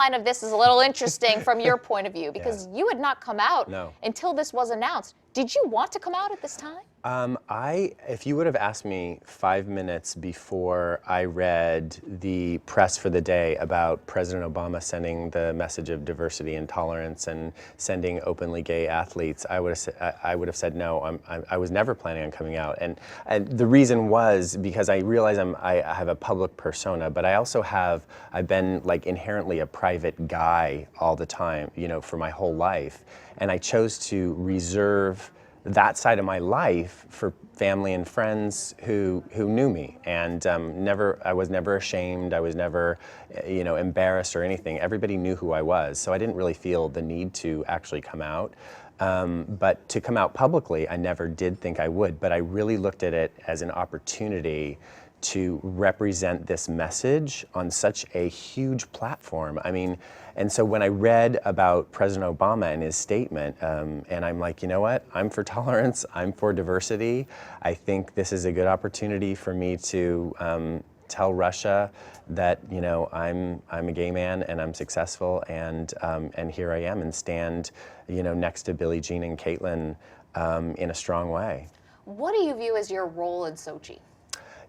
timeline of this is a little interesting from your point of view, because you had not come out until this was announced. Did you want to come out at this time? If you would have asked me 5 minutes before I read the press for the day about President Obama sending the message of diversity and tolerance and sending openly gay athletes, I would have said no. I was never planning on coming out, and the reason was because I realize I have a public persona, but I've been like inherently a private guy all the time, you know, for my whole life, and I chose to reserve that side of my life for family and friends who knew me, and I was never ashamed. I was never, embarrassed or anything. Everybody knew who I was, so I didn't really feel the need to actually come out. But to come out publicly, I never did think I would. But I really looked at it as an opportunity to represent this message on such a huge platform. I mean, and so when I read about President Obama and his statement, and I'm like, you know what? I'm for tolerance, I'm for diversity. I think this is a good opportunity for me to tell Russia that, you know, I'm a gay man and I'm successful, and here I am, and stand, you know, next to Billie Jean and Caitlin in a strong way. What do you view as your role in Sochi?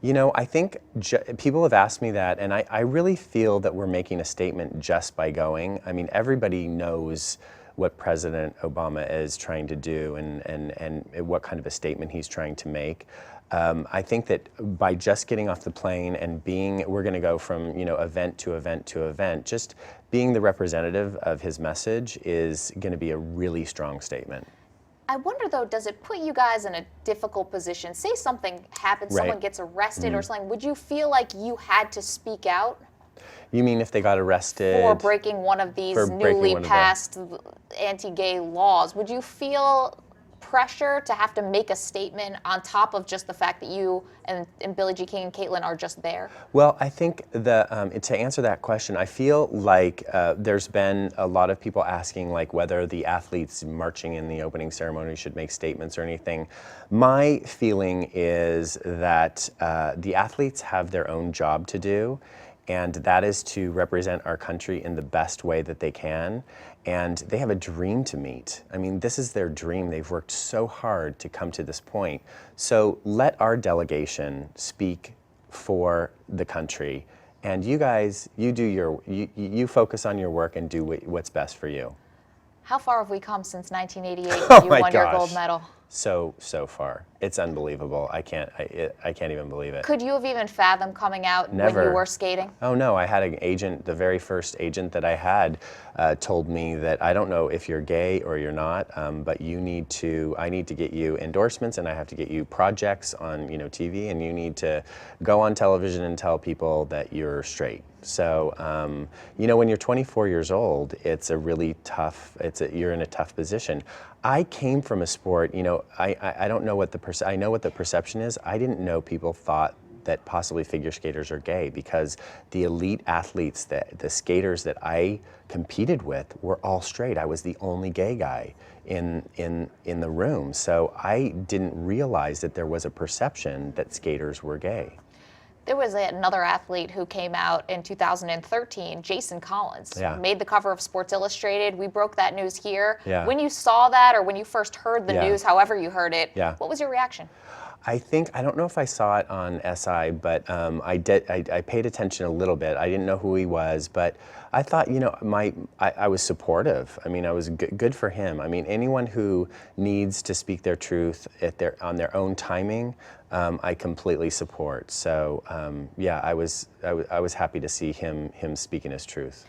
You know, I think people have asked me that, and I really feel that we're making a statement just by going. I mean, everybody knows what President Obama is trying to do and what kind of a statement he's trying to make. I think that by just getting off the plane and we're going to go from, you know, event to event to event, just being the representative of his message is going to be a really strong statement. I wonder, though, does it put you guys in a difficult position? Say something happens, someone gets arrested or something. Would you feel like you had to speak out? You mean if they got arrested? For breaking one of these newly passed anti-gay laws. Would you feel pressure to have to make a statement on top of just the fact that you and Billie Jean King and Caitlin are just there? Well, I think to answer that question, I feel like there's been a lot of people asking like whether the athletes marching in the opening ceremony should make statements or anything. My feeling is that the athletes have their own job to do, and that is to represent our country in the best way that they can. And they have a dream to meet. I mean, this is their dream. They've worked so hard to come to this point. So let our delegation speak for the country. And you guys, you focus on your work and do what's best for you. How far have we come since 1988 when you won your gold medal? So far. It's unbelievable. I can't even believe it. Could you have even fathomed coming out when you were skating? Oh no, I had an agent, the very first agent that I had told me that I don't know if you're gay or you're not, but I need to get you endorsements, and I have to get you projects on, you know, TV, and you need to go on television and tell people that you're straight. So, you know, when you're 24 years old, it's a really tough, you're in a tough position. I came from a sport, you know, I don't know what I know what the perception is. I didn't know people thought that possibly figure skaters are gay, because the elite athletes, the skaters that I competed with were all straight. I was the only gay guy in the room. So I didn't realize that there was a perception that skaters were gay. There was another athlete who came out in 2013, Jason Collins, made the cover of Sports Illustrated. We broke that news here. When you saw that, or when you first heard the news, however you heard it, what was your reaction? I don't know if I saw it on SI, but I paid attention a little bit. I didn't know who he was, but I thought, you know, I was supportive. I mean, I was good for him. I mean, anyone who needs to speak their truth on their own timing, I completely support. So yeah, I was happy to see him speaking his truth.